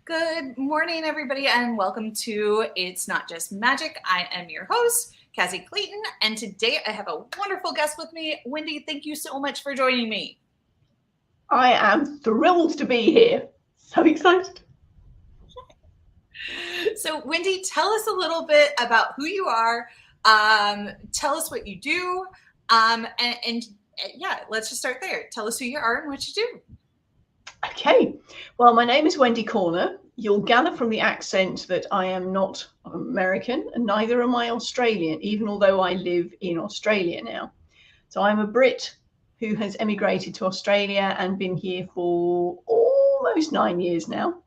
Good morning, everybody, and welcome to It's Not Just Magic. I am your host, Cassie Clayton, and today I have a wonderful guest with me. Wendy, thank you so much for joining me. I am thrilled to be here. So excited. So, Wendy, tell us a little bit about who you are. Tell us what you do, and yeah, let's just start there. Tell us who you are and what you do. Okay, well, my name is Wendy Corner. You'll gather from the accent that I am not American, and neither am I Australian, even although I live in Australia now. So I'm a Brit who has emigrated to Australia and been here for almost 9 years now.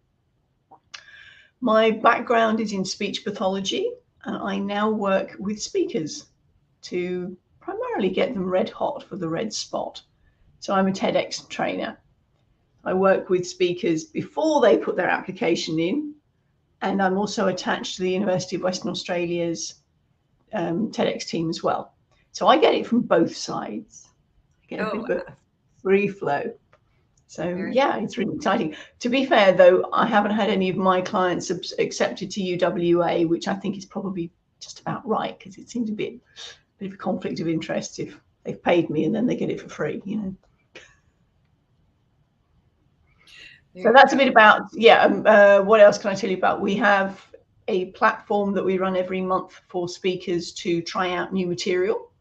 My background is in speech pathology, and I now work with speakers to primarily get them red hot for the red spot. So I'm a TEDx trainer. I work with speakers before they put their application in, and I'm also attached to the University of Western Australia's TEDx team as well. So I get it from both sides. I get a bit of a free flow. So yeah, it's really exciting. To be fair, though, I haven't had any of my clients accepted to UWA, which I think is probably just about right, because it seems a bit of a conflict of interest if they've paid me and then they get it for free, you know. So that's a bit about, what else can I tell you about? We have a platform that we run every month for speakers to try out new material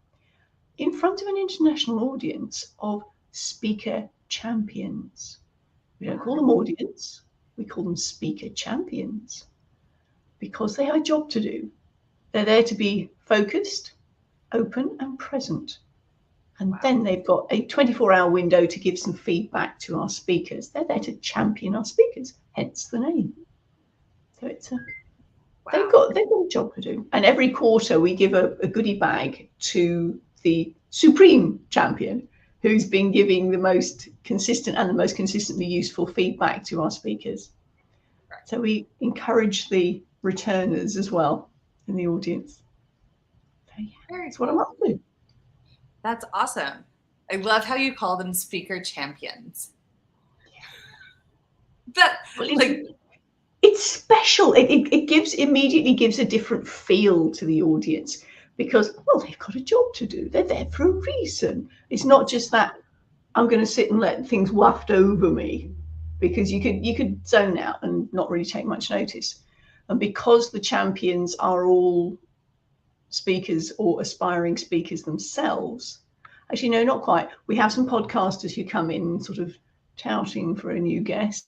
in front of an international audience of speaker champions. We don't call them audience, we call them speaker champions because they have a job to do. They're there to be focused, open and present. And then they've got a 24-hour window to give some feedback to our speakers. They're there to champion our speakers, hence the name. So it's they've got a job to do. And every quarter we give a goodie bag to the supreme champion who's been giving the most consistent and the most consistently useful feedback to our speakers. So we encourage the returners as well in the audience. So yeah, that's what I'm up to. That's awesome. I love how you call them speaker champions. Yeah. It's special. It immediately gives a different feel to the audience because, well, they've got a job to do. They're there for a reason. It's not just that I'm going to sit and let things waft over me, because you could zone out and not really take much notice. And because the champions are all speakers or aspiring speakers themselves, actually no, not quite. We have some podcasters who come in sort of touting for a new guest.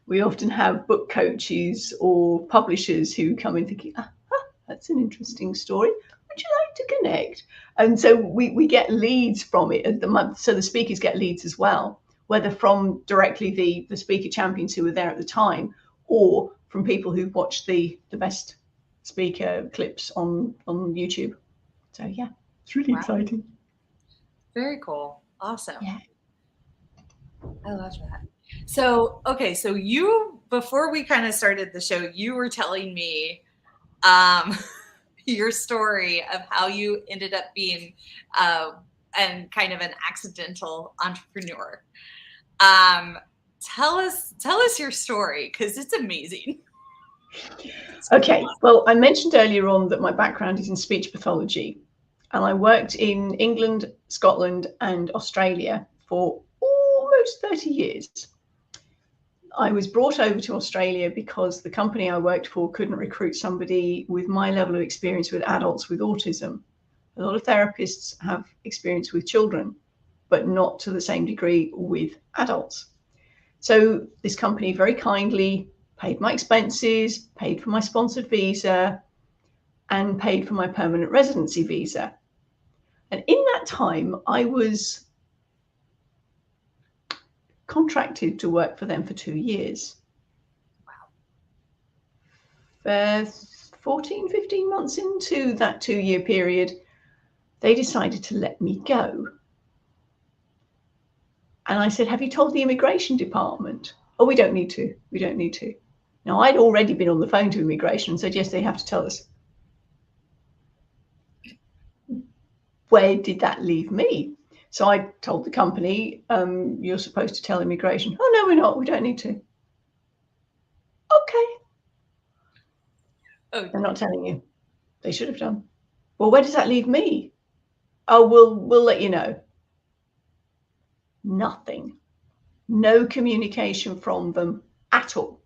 We often have book coaches or publishers who come in thinking, that's an interesting story, would you like to connect? And so we get leads from it at the month. So the speakers get leads as well, whether from directly the speaker champions who were there at the time or from people who've watched the best speaker clips on YouTube. So yeah, it's really exciting. Very cool. Awesome. Yeah. I love that. So, okay, so you, before we kind of started the show, you were telling me your story of how you ended up being and kind of an accidental entrepreneur. Tell us your story, because it's amazing. Okay, well, I mentioned earlier on that my background is in speech pathology, and I worked in England, Scotland, and Australia for almost 30 years. I was brought over to Australia because the company I worked for couldn't recruit somebody with my level of experience with adults with autism. A lot of therapists have experience with children, but not to the same degree with adults. So this company very kindly paid my expenses, paid for my sponsored visa, and paid for my permanent residency visa. And in that time, I was contracted to work for them for 2 years. Wow. 15 months into that 2-year period, they decided to let me go. And I said, have you told the immigration department? Oh, we don't need to. We don't need to. Now, I'd already been on the phone to immigration and said, yes, they have to tell us. Where did that leave me? So I told the company, you're supposed to tell immigration. Oh, no, we're not. We don't need to. Okay. Oh, They're not telling you. They should have done. Well, where does that leave me? Oh, we'll let you know. Nothing. No communication from them at all.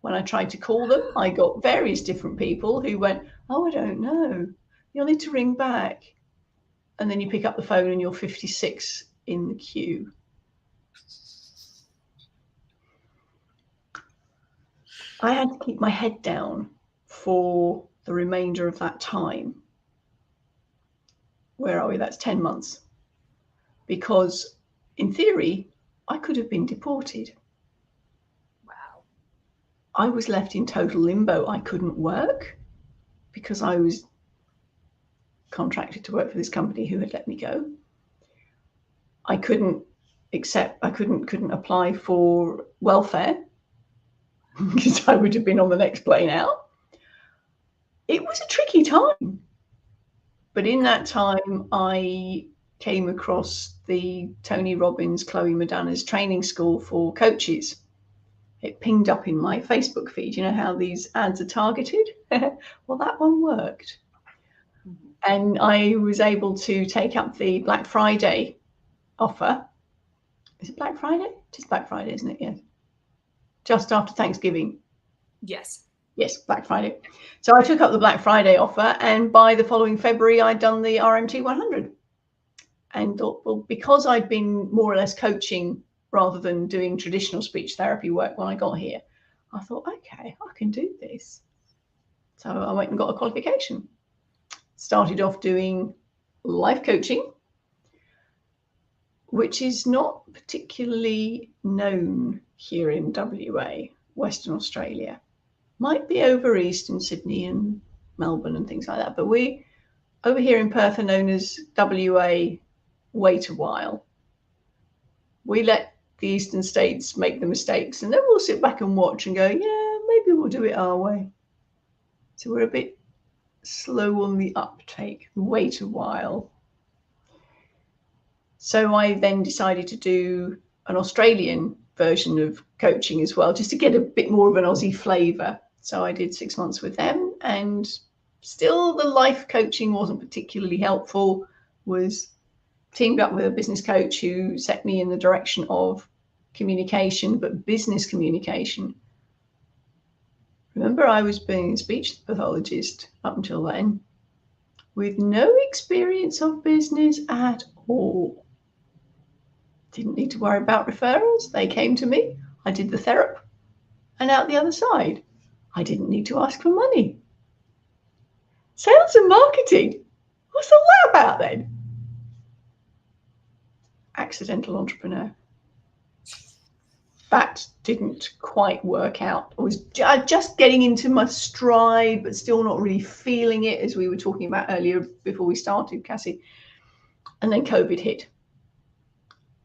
When I tried to call them, I got various different people who went, oh, I don't know. You'll need to ring back. And then you pick up the phone and you're 56 in the queue. I had to keep my head down for the remainder of that time. Where are we? That's 10 months. Because in theory, I could have been deported. wow. I was left in total limbo. I couldn't work because I was contracted to work for this company who had let me go. I couldn't apply for welfare because I would have been on the next plane out. It was a tricky time. But in that time, I came across the Tony Robbins, Chloe Madonna's training school for coaches. It pinged up in my Facebook feed. You know how these ads are targeted? Well, that one worked. Mm-hmm. And I was able to take up the Black Friday offer. Is it Black Friday? It is Black Friday, isn't it? Yes. Just after Thanksgiving. Yes. Yes, Black Friday. So I took up the Black Friday offer, and by the following February, I'd done the RMT 100. And thought, well, because I'd been more or less coaching rather than doing traditional speech therapy work when I got here, I thought, okay, I can do this. So I went and got a qualification. Started off doing life coaching, which is not particularly known here in WA, Western Australia. Might be over east in Sydney and Melbourne and things like that. But we, over here in Perth, are known as WA wait a while. We let the eastern states make the mistakes and then we'll sit back and watch and go, yeah, maybe we'll do it our way. So we're a bit slow on the uptake, wait a while. So I then decided to do an Australian version of coaching as well, just to get a bit more of an Aussie flavour. So I did 6 months with them, and still the life coaching wasn't particularly helpful. Was teamed up with a business coach who set me in the direction of communication, but business communication. Remember, I was being a speech pathologist up until then, with no experience of business at all. Didn't need to worry about referrals. They came to me. I did the therapy, and out the other side, I didn't need to ask for money. Sales and marketing? What's all that about then? Accidental entrepreneur. That didn't quite work out. I was just getting into my stride, but still not really feeling it, as we were talking about earlier before we started, Cassie. And then COVID hit.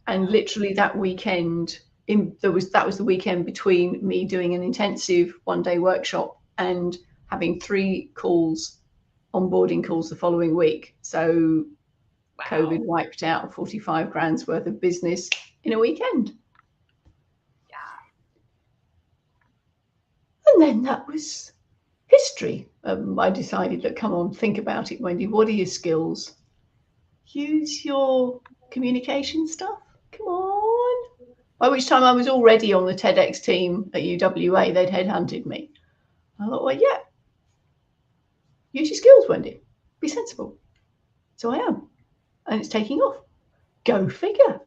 And literally that weekend, that was the weekend between me doing an intensive one-day workshop and having 3 calls, onboarding calls the following week. So wow. COVID wiped out 45 grand's worth of business in a weekend. Yeah. And then that was history. I decided that, come on, think about it, Wendy. What are your skills? Use your communication stuff. Come on. By which time I was already on the TEDx team at UWA. They'd headhunted me. I thought, well, yeah. Use your skills, Wendy. Be sensible. So I am. And it's taking off. Go figure.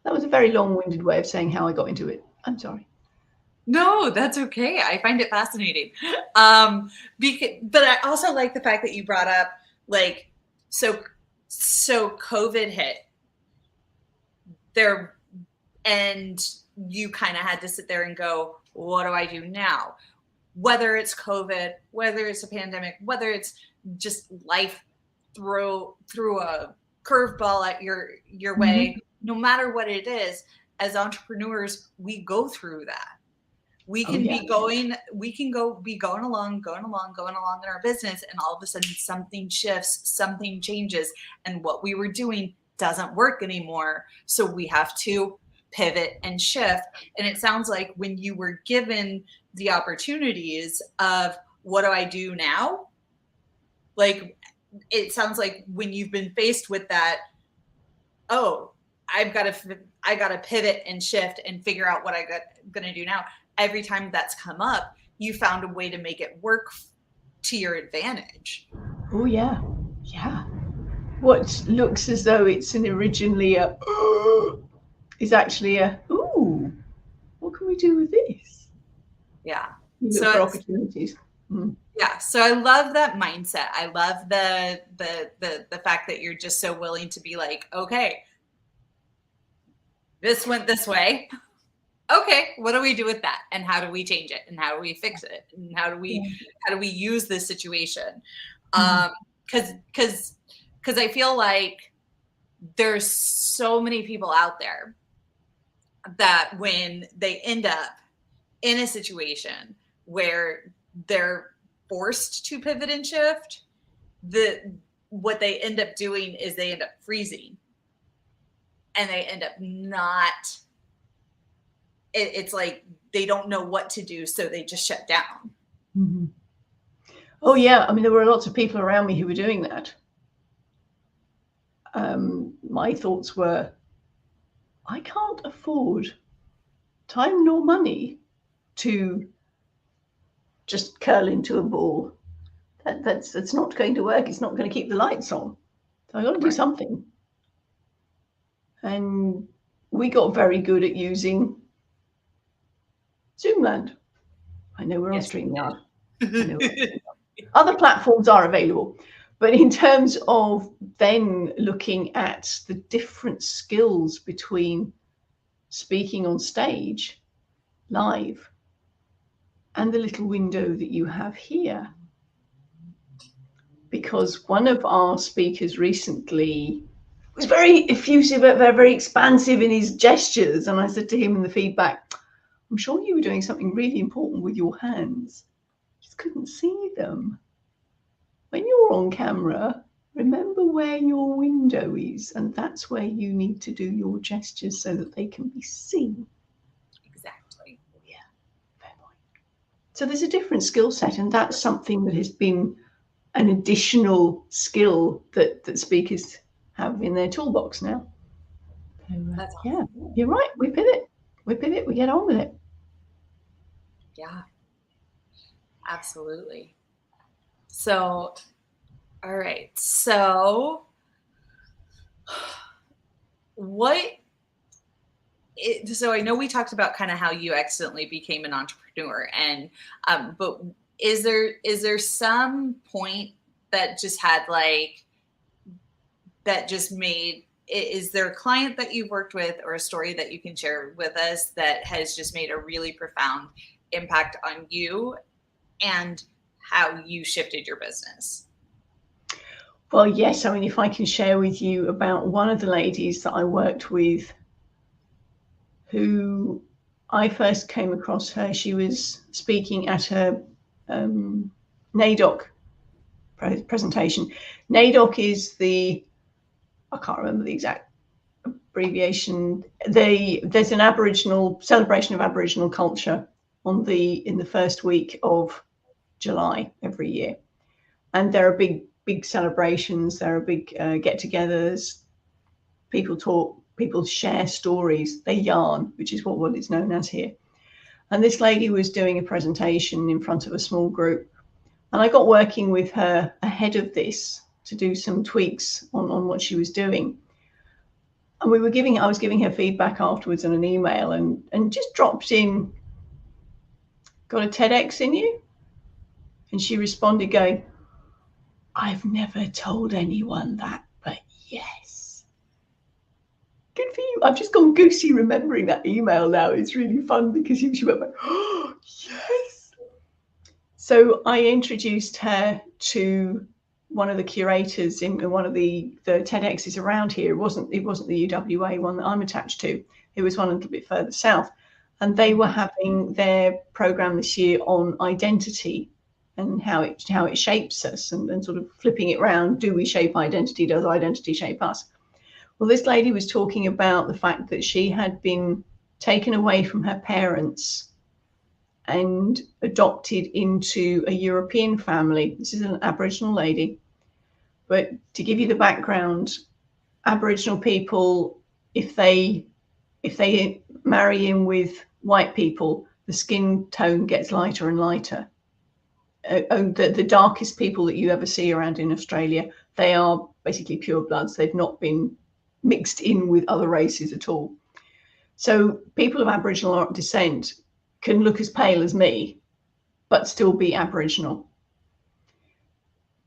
That was a very long-winded way of saying how I got into it. I'm sorry. No, that's okay. I find it fascinating. But I also like the fact that you brought up, like, so COVID hit there, and you kind of had to sit there and go, what do I do now? Whether it's COVID, whether it's a pandemic, whether it's just life throw a curveball at your way, no matter what it is, as entrepreneurs, we go through that. We can be going along in our business, and all of a sudden something shifts, something changes, and what we were doing doesn't work anymore. So we have to pivot and shift. And it sounds like when you were given the opportunities of what do I do now? Like, it sounds like when you've been faced with that, oh, I got to pivot and shift and figure out what I'm going to do now. Every time that's come up, you found a way to make it work to your advantage. Oh yeah. Yeah. What looks as though it's an originally a is actually a ooh, what can we do with this? Yeah. You look for opportunities. Yeah. So I love that mindset. I love the fact that you're just so willing to be like, okay, this went this way. Okay, what do we do with that? And how do we change it? And how do we fix it? And how do we use this situation? Because I feel like there's so many people out there that when they end up in a situation where they're forced to pivot and shift, what they end up doing is they end up freezing, and they end up not. It's like they don't know what to do, so they just shut down. Mm-hmm. Oh yeah, I mean, there were lots of people around me who were doing that. My thoughts were, I can't afford time nor money to just curl into a ball. That's not going to work. It's not going to keep the lights on. So I got to do something. And we got very good at using Zoomland. I know we're on StreamYard. Other platforms are available. But in terms of then looking at the different skills between speaking on stage, live, and the little window that you have here. Because one of our speakers recently was very effusive, very expansive in his gestures. And I said to him in the feedback, I'm sure you were doing something really important with your hands. Just couldn't see them. When you're on camera, remember where your window is, and that's where you need to do your gestures so that they can be seen. Exactly. Yeah, fair point. So there's a different skill set, and that's something that has been an additional skill that speakers have in their toolbox now. So, That's awesome. Yeah, you're right. We pivot, we get on with it. Yeah, absolutely. So, all right. So so I know we talked about kind of how you accidentally became an entrepreneur, and but is there some point that just had that just made, is there a client that you've worked with or a story that you can share with us that has just made a really profound impact on you and how you shifted your business? Well, yes. I mean, if I can share with you about one of the ladies that I worked with, who I first came across her, she was speaking at a NAIDOC presentation. NAIDOC is I can't remember the exact abbreviation. There's an Aboriginal celebration of Aboriginal culture in the first week of July every year, and there are big celebrations. There are big get-togethers. People talk. People share stories. They yarn, which is what is known as here. And this lady was doing a presentation in front of a small group, and I got working with her ahead of this to do some tweaks on what she was doing. And I was giving her feedback afterwards in an email, and just dropped in, got a TEDx in you? And she responded going, I've never told anyone that, but yes. Good for you. I've just gone goosey remembering that email now. It's really fun because she went like, oh, yes. So I introduced her to one of the curators in one of the TEDx's around here. It wasn't the UWA one that I'm attached to. It was one a little bit further south. And they were having their program this year on identity and how it shapes us, and sort of flipping it around. Do we shape identity? Does identity shape us? Well, this lady was talking about the fact that she had been taken away from her parents and adopted into a European family. This is an Aboriginal lady. But to give you the background, Aboriginal people, if they marry in with white people, the skin tone gets lighter and lighter. The darkest people that you ever see around in Australia, they are basically pure bloods. They've not been mixed in with other races at all. So people of Aboriginal descent can look as pale as me, but still be Aboriginal.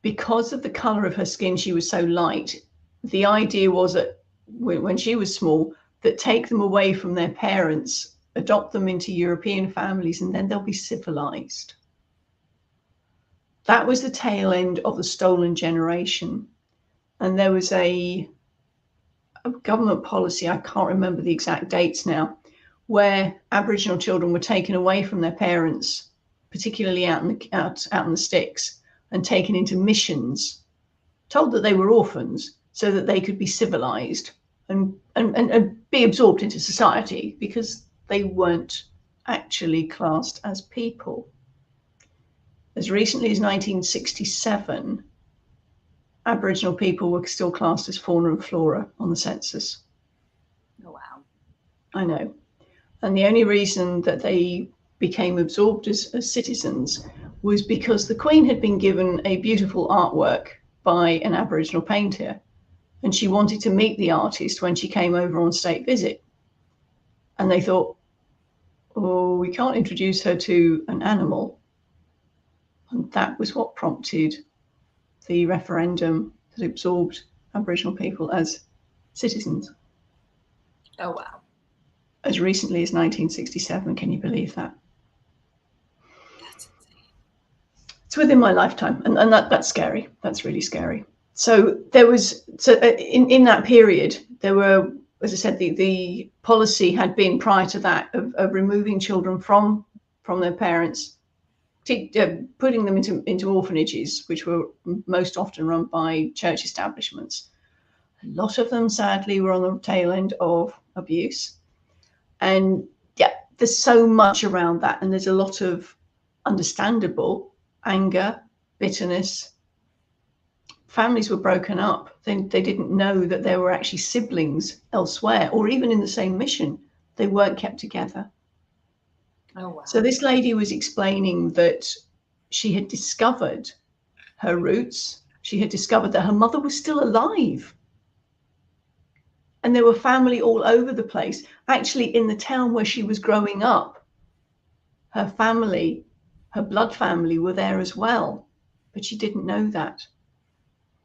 Because of the colour of her skin, she was so light. The idea was that when she was small, that take them away from their parents, adopt them into European families, and then they'll be civilized. That was the tail end of the stolen generation. And there was a government policy, I can't remember the exact dates now, where Aboriginal children were taken away from their parents, particularly out in the sticks, and taken into missions, told that they were orphans so that they could be civilized and be absorbed into society, because they weren't actually classed as people. As recently as 1967, Aboriginal people were still classed as fauna and flora on the census. Oh, wow. I know. And the only reason that they became absorbed as citizens was because the Queen had been given a beautiful artwork by an Aboriginal painter, and she wanted to meet the artist when she came over on state visit. And they thought, oh, we can't introduce her to an animal. And that was what prompted the referendum that absorbed Aboriginal people as citizens. Oh, wow. As recently as 1967, can you believe that? That's insane. It's within my lifetime, and that's scary. That's really scary. So there was, in that period, there were, as I said, the policy had been prior to that of removing children from their parents, putting them into orphanages, which were most often run by church establishments. A lot of them, sadly, were on the tail end of abuse. And yeah, there's so much around that. And there's a lot of understandable anger, bitterness. Families were broken up. They didn't know that there were actually siblings elsewhere, or even in the same mission. They weren't kept together. Oh, wow. So this lady was explaining that she had discovered her roots. She had discovered that her mother was still alive. And there were family all over the place. Actually, in the town where she was growing up, her family, her blood family, were there as well. But she didn't know that.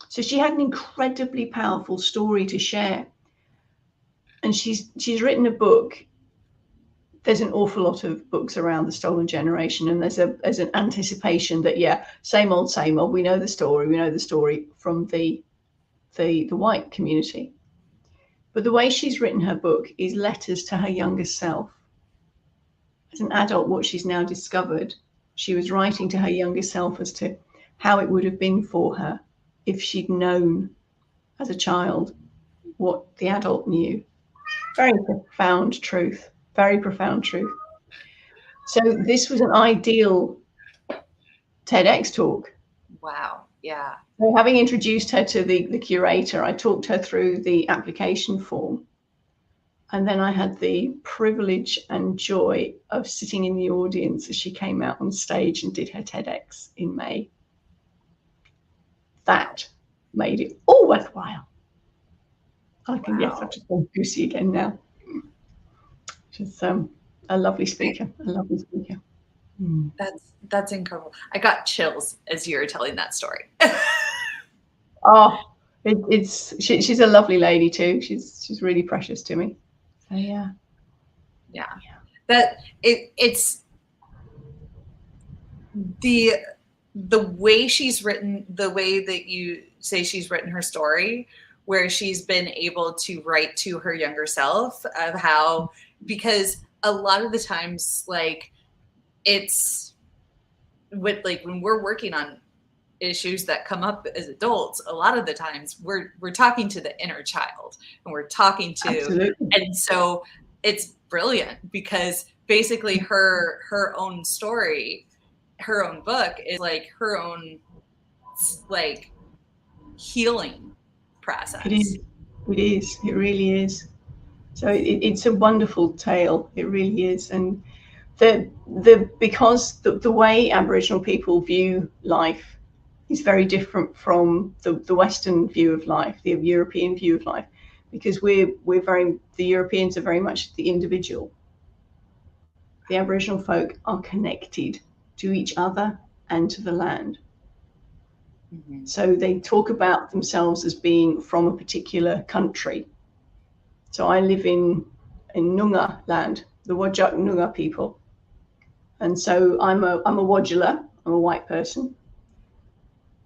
So she had an incredibly powerful story to share. And she's written a book. There's an awful lot of books around the stolen generation, and there's an anticipation that, yeah, same old. We know the story from the white community. But the way she's written her book is letters to her younger self. As an adult, what she's now discovered, she was writing to her younger self as to how it would have been for her if she'd known as a child what the adult knew. Very profound truth. Very profound truth. So this was an ideal TEDx talk. Wow. Yeah. So having introduced her to the curator, I talked her through the application form. And then I had the privilege and joy of sitting in the audience as she came out on stage and did her TEDx in May. That made it all worthwhile. Yes, I've just gone goosey again now. She's a lovely speaker, That's incredible. I got chills as you were telling that story. Oh, she's a lovely lady too. She's really precious to me. So yeah. That it's the way she's written, the way that you say she's written her story, where she's been able to write to her younger self of how, because a lot of the times, like, it's with, like, when we're working on issues that come up as adults, a lot of the times we're talking to the inner child, and we're talking to, Absolutely. and so it's brilliant because basically her own story, her own book is like her own like healing process. It is. It is. It really is. So it's a wonderful tale. It really is. And because the way Aboriginal people view life is very different from the Western view of life, the European view of life, because the Europeans are very much the individual. The Aboriginal folk are connected to each other and to the land. Mm-hmm. So they talk about themselves as being from a particular country. So I live in Noongar land, the Whadjuk Noongar people. And so I'm a Wadjula, I'm a white person.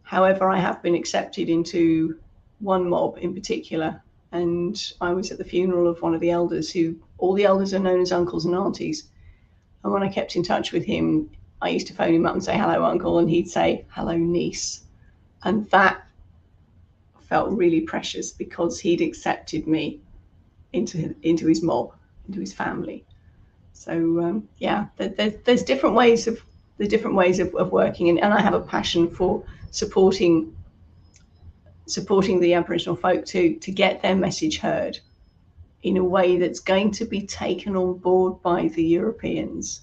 However, I have been accepted into one mob in particular. And I was at the funeral of one of the elders all the elders are known as uncles and aunties. And when I kept in touch with him, I used to phone him up and say, hello, uncle. And he'd say, hello, niece. And that felt really precious because he'd accepted me into his mob, into his family. So there's different ways of working, and I have a passion for supporting the Aboriginal folk to get their message heard in a way that's going to be taken on board by the Europeans,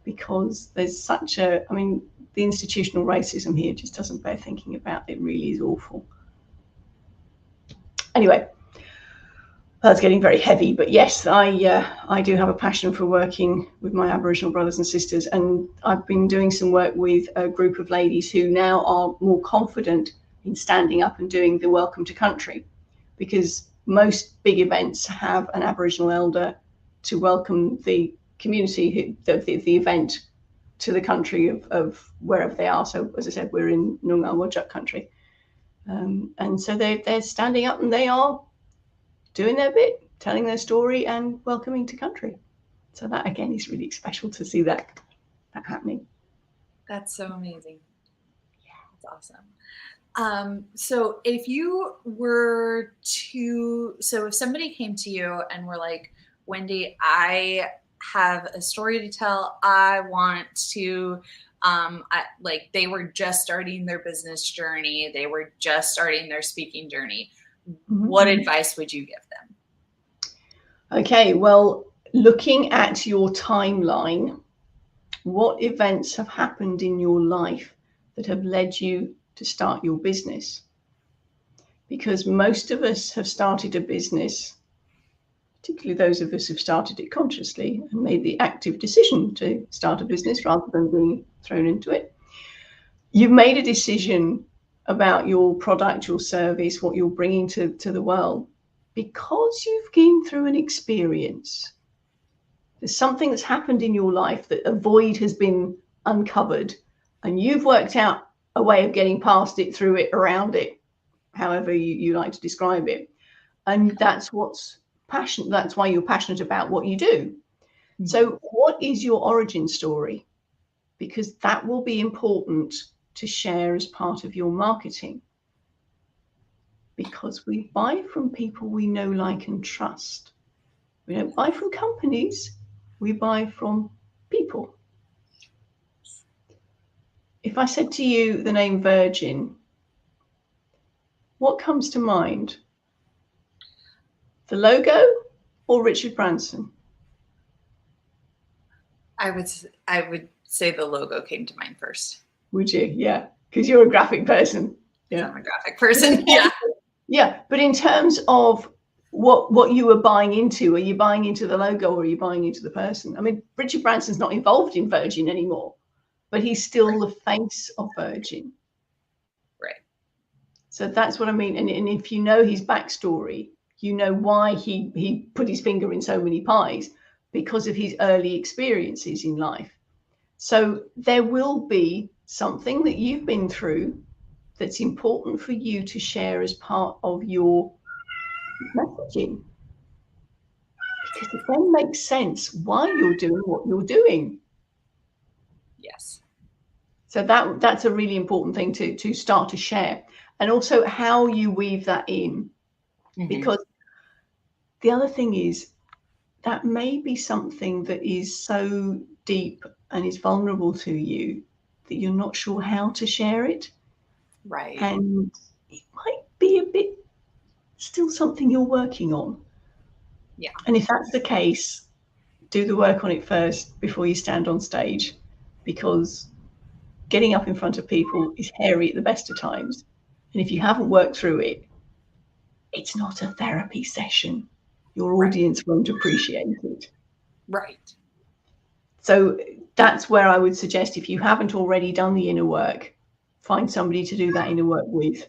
because there's the institutional racism here just doesn't bear thinking about. It really is awful. Anyway, that's getting very heavy, but yes, I do have a passion for working with my Aboriginal brothers and sisters, and I've been doing some work with a group of ladies who now are more confident in standing up and doing the welcome to country, because most big events have an Aboriginal elder to welcome the community, the event, to the country of wherever they are. So as I said, we're in Noongar Whadjuk country, and so they're standing up and they are doing their bit, telling their story and welcoming to country. So that again is really special to see that happening. That's so amazing. Yeah, that's awesome. So if you were if somebody came to you and were like, Wendy, I have a story to tell. I want to, they were just starting their business journey. They were just starting their speaking journey. Mm-hmm. What advice would you give them? Okay, well, looking at your timeline, what events have happened in your life that have led you to start your business? Because most of us have started a business, particularly those of us who've started it consciously and made the active decision to start a business rather than being thrown into it. You've made a decision about your product, your service, what you're bringing to the world, because you've been through an experience. There's something that's happened in your life that a void has been uncovered, and you've worked out a way of getting past it, through it, around it, however you like to describe it. And that's what's passion. That's why you're passionate about what you do. Mm-hmm. So what is your origin story? Because that will be important to share as part of your marketing. Because we buy from people we know, like, and trust. We don't buy from companies, we buy from people. If I said to you the name Virgin, what comes to mind? The logo or Richard Branson? I would say the logo came to mind first. Would you? Yeah, because you're a graphic person. Yeah, I'm a graphic person. Yeah. Yeah, but in terms of what you were buying into, are you buying into the logo or are you buying into the person? I mean, Richard Branson's not involved in Virgin anymore, but he's still the face of Virgin. Right. So that's what I mean. And if you know his backstory, you know why he put his finger in so many pies, because of his early experiences in life. So there will be something that you've been through that's important for you to share as part of your messaging, because it then makes sense why you're doing what you're doing. Yes. So that's a really important thing to start to share, and also how you weave that in, because the other thing is that may be something that is so deep and is vulnerable to you that you're not sure how to share it. Right. And it might be a bit still something you're working on. Yeah. And if that's the case, do the work on it first before you stand on stage, because getting up in front of people is hairy at the best of times. And if you haven't worked through it, it's not a therapy session. Your audience won't appreciate it. Right. So that's where I would suggest, if you haven't already done the inner work, find somebody to do that inner work with.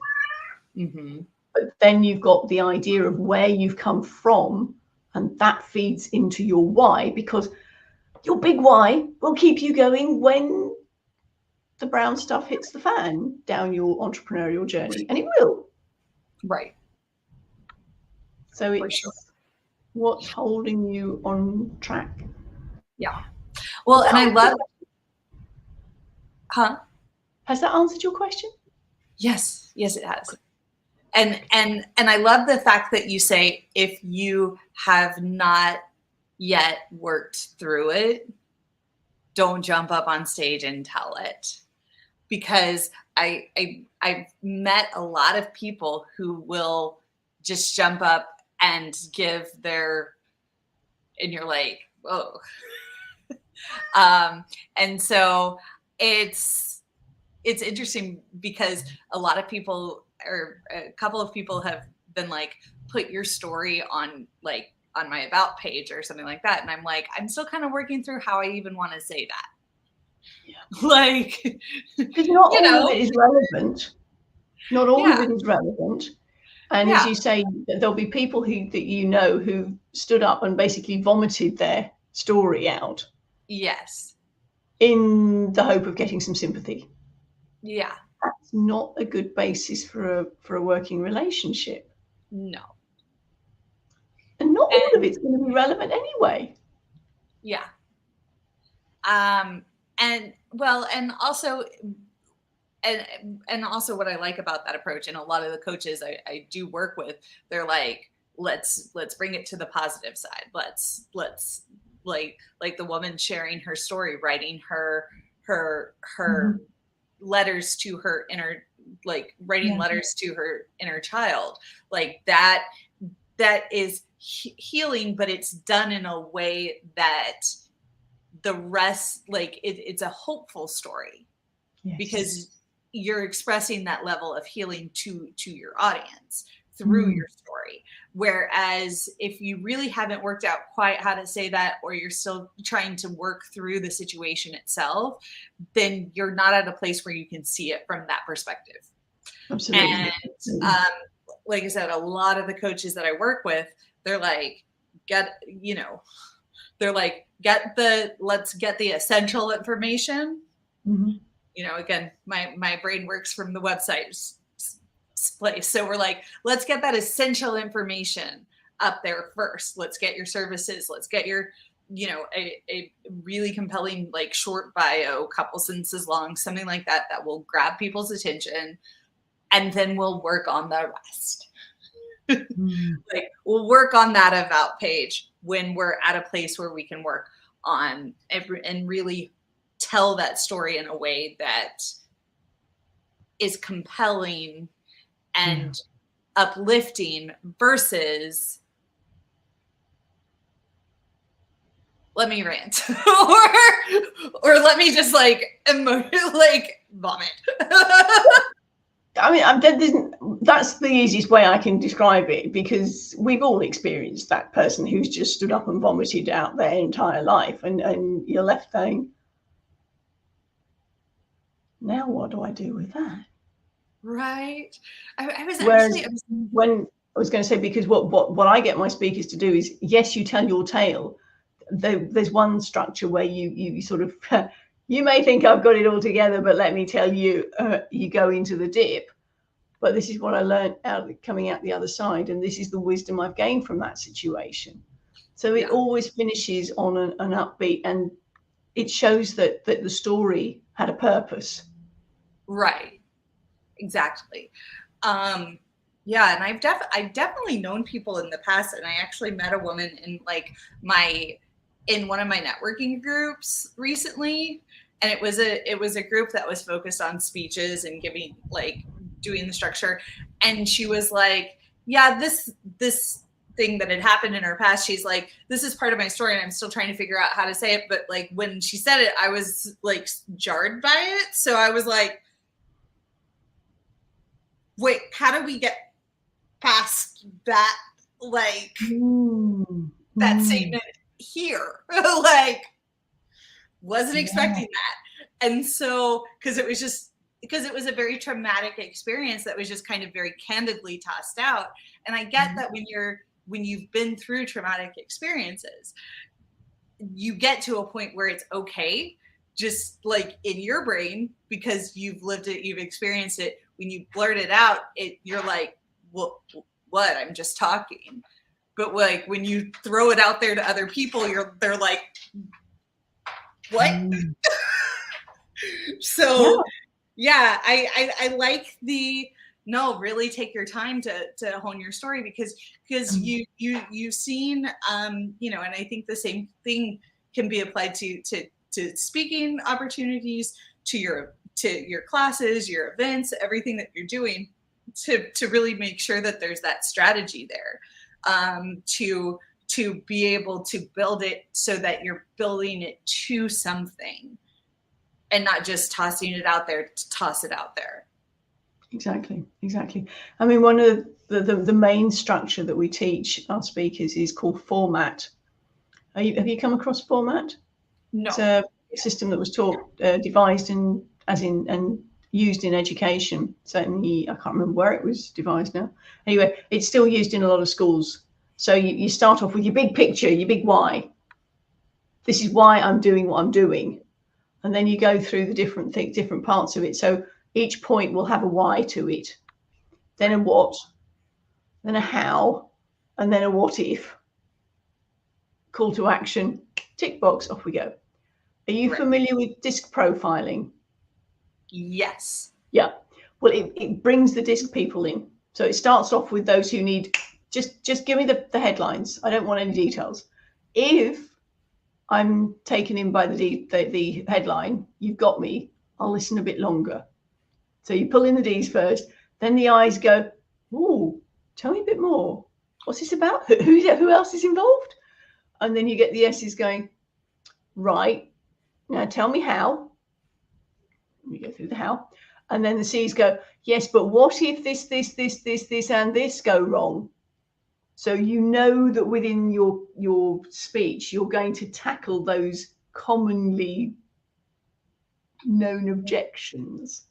But then you've got the idea of where you've come from, and that feeds into your why, because your big why will keep you going when the brown stuff hits the fan down your entrepreneurial journey, and it will. Right. So it's what's holding you on track. Yeah. Well, and I love. Has that answered your question? Yes, it has. And I love the fact that you say, if you have not yet worked through it, don't jump up on stage and tell it. Because I've met a lot of people who will just jump up and give their, and you're like, whoa. And so it's interesting, because a lot of people, or a couple of people, have been like, put your story on my about page or something like that. And I'm like, I'm still kind of working through how I even want to say that. Yeah. Like, because not all of it is relevant. Not all of it is relevant. And as you say, there'll be people who stood up and basically vomited their story out. Yes. In the hope of getting some sympathy. Yeah. That's not a good basis for a working relationship. No. And not all of it's going to be relevant anyway. Yeah. And also what I like about that approach, and a lot of the coaches I do work with, they're like, let's bring it to the positive side. Let's like the woman sharing her story, writing her letters to her inner, like writing letters to her inner child, like that is healing, but it's done in a way that the rest, like it's a hopeful story. Yes. Because you're expressing that level of healing to your audience through your story. Whereas if you really haven't worked out quite how to say that, or you're still trying to work through the situation itself, then you're not at a place where you can see it from that perspective. Absolutely. And like I said, a lot of the coaches that I work with, they're like, let's get the essential information. Again, my brain works from the website place. So we're like, let's get that essential information up there first. Let's get your services. Let's get your, a really compelling, like, short bio, couple sentences long, something like that will grab people's attention. And then we'll work on the rest. Like, we'll work on that about page when we're at a place where we can work on and really tell that story in a way that is compelling and uplifting, versus let me rant or let me just like vomit. I mean, that's the easiest way I can describe it, because we've all experienced that person who's just stood up and vomited out their entire life, and you're left going, now what do I do with that? Right. When I was going to say, because what I get my speakers to do is, yes, you tell your tale. There's one structure where you sort of, you may think I've got it all together, but let me tell you, you go into the dip. But this is what I learned coming out the other side, and this is the wisdom I've gained from that situation. So it always finishes on an upbeat, and it shows that the story had a purpose. Right. Exactly. Yeah, and I've definitely known people in the past, and I actually met a woman in like in one of my networking groups recently, and it was a group that was focused on speeches and giving, like, doing the structure, and she was like, yeah, this thing that had happened in her past, she's like, this is part of my story and I'm still trying to figure out how to say it, but like when she said it, I was like jarred by it, so I was like, wait, how do we get past that, like, that statement here? Like, wasn't expecting that. And so, because it was a very traumatic experience that was just kind of very candidly tossed out. And I get that when you've been through traumatic experiences, you get to a point where it's okay, just like in your brain, because you've lived it, you've experienced it. When you blurt it out, you're like, well, what? I'm just talking. But like when you throw it out there to other people, they're like, what? So yeah, I like the, no, really take your time to hone your story, because you've seen, you know, and I think the same thing can be applied to speaking opportunities, to your classes, your events, everything that you're doing, to really make sure that there's that strategy there, to be able to build it so that you're building it to something and not just tossing it out there to toss it out there. Exactly. I mean, one of the main structure that we teach our speakers is called format. Have you come across format? No. It's a system that was devised and used in education. Certainly, I can't remember where it was devised now. Anyway, it's still used in a lot of schools. So you start off with your big picture, your big why. This is why I'm doing what I'm doing. And then you go through the different parts of it. So each point will have a why to it, then a what, then a how, and then a what if. Call to action, tick box, off we go. Are you familiar with disc profiling? Yes. Yeah. Well, it brings the disc people in. So it starts off with those who need, just give me the headlines. I don't want any details. If I'm taken in by the headline, you've got me, I'll listen a bit longer. So you pull in the D's first, then the I's go, ooh, tell me a bit more. What's this about? Who else is involved? And then you get the S's going, right, now tell me how. You go through the how. And then the C's go, yes, but what if this, and this go wrong? So you know that within your speech, you're going to tackle those commonly known objections.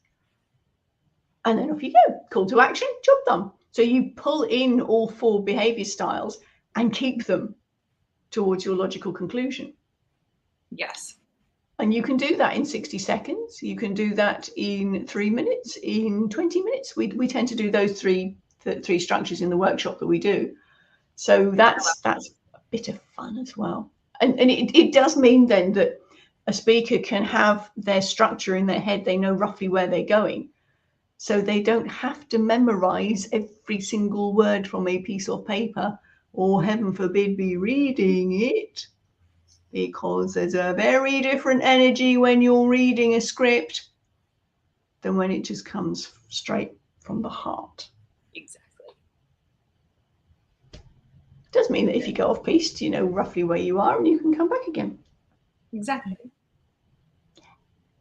And then off you go. Call to action, job done. So you pull in all 4 behavior styles and keep them towards your logical conclusion. Yes. And you can do that in 60 seconds. You can do that in 3 minutes, in 20 minutes. We tend to do those three structures in the workshop that we do. So that's a bit of fun as well. And it does mean then that a speaker can have their structure in their head. They know roughly where they're going. So they don't have to memorize every single word from a piece of paper, or heaven forbid be reading it, because there's a very different energy when you're reading a script than when it just comes straight from the heart. Exactly. It does mean that if you go off piste, you know roughly where you are and you can come back again. Exactly.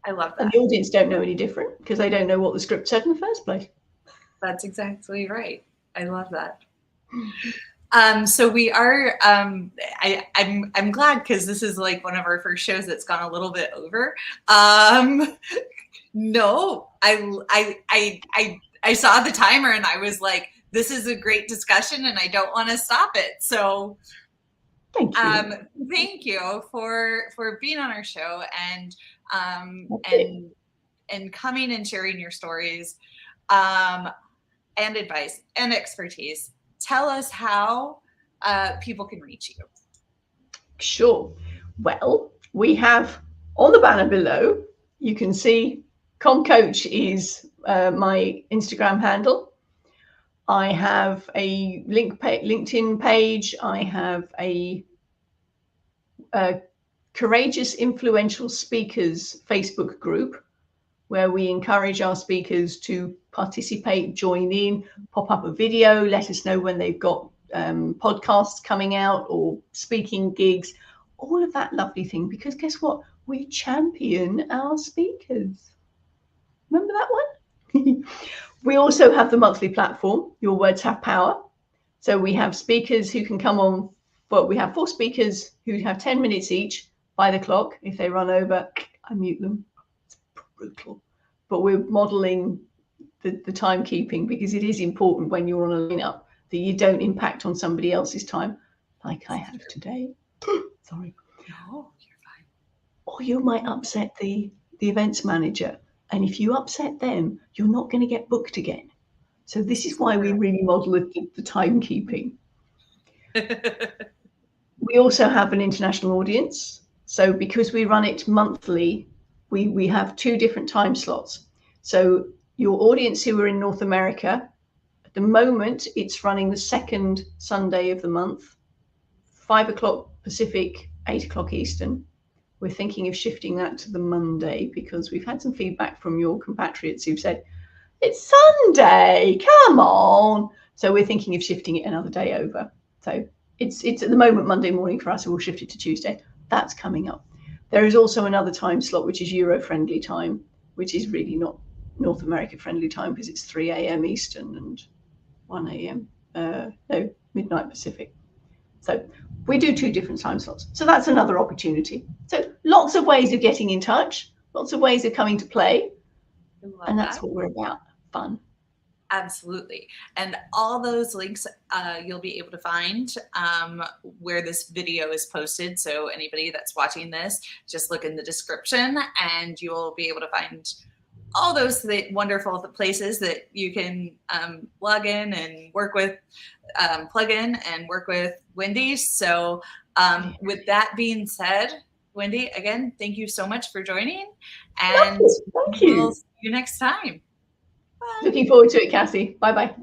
I love that. And the audience don't know any different because they don't know what the script said in the first place. That's exactly right. I love that. So we are, I'm glad, because this is like one of our first shows that's gone a little bit over. No, I saw the timer and I was like, this is a great discussion and I don't want to stop it. So thank you for being on our show and coming and sharing your stories, and advice and expertise. Tell us how people can reach you. Sure. Well, we have on the banner below, you can see ComCoach is my Instagram handle. I have a LinkedIn page. I have a Courageous Influential Speakers Facebook group where we encourage our speakers to participate, join in, pop up a video, let us know when they've got podcasts coming out or speaking gigs, all of that lovely thing. Because guess what? We champion our speakers. Remember that one? We also have the monthly platform, Your Words Have Power. So we have speakers who can come on, but we have 4 speakers who have 10 minutes each by the clock. If they run over, I mute them. It's brutal. But we're modeling the timekeeping, because it is important when you're on a lineup that you don't impact on somebody else's time, like I have today. Sorry. No, you're fine. Or you might upset the events manager. And if you upset them, you're not going to get booked again. So this is why we really model the timekeeping. We also have an international audience. So because we run it monthly, we have 2 different time slots. So your audience who are in North America, at the moment, it's running the 2nd Sunday of the month, 5 o'clock Pacific, 8 o'clock Eastern. We're thinking of shifting that to the Monday because we've had some feedback from your compatriots who've said, it's Sunday, come on. So we're thinking of shifting it another day over. So it's at the moment Monday morning for us, so we'll shift it to Tuesday. That's coming up. There is also another time slot, which is Euro-friendly time, which is really not North America-friendly time because it's 3 a.m. Eastern and 1 a.m. Midnight Pacific. So we do 2 different time slots. So that's another opportunity. So lots of ways of getting in touch, lots of ways of coming to play. And that's what we're about, fun. Absolutely. And all those links you'll be able to find where this video is posted. So anybody that's watching this, just look in the description and you'll be able to find all those wonderful places that you can log in and work with, plug in and work with Wendy. So with that being said, Wendy, again, thank you so much for joining. And Thank you. We'll see you next time. Bye. Looking forward to it, Cassie. Bye-bye.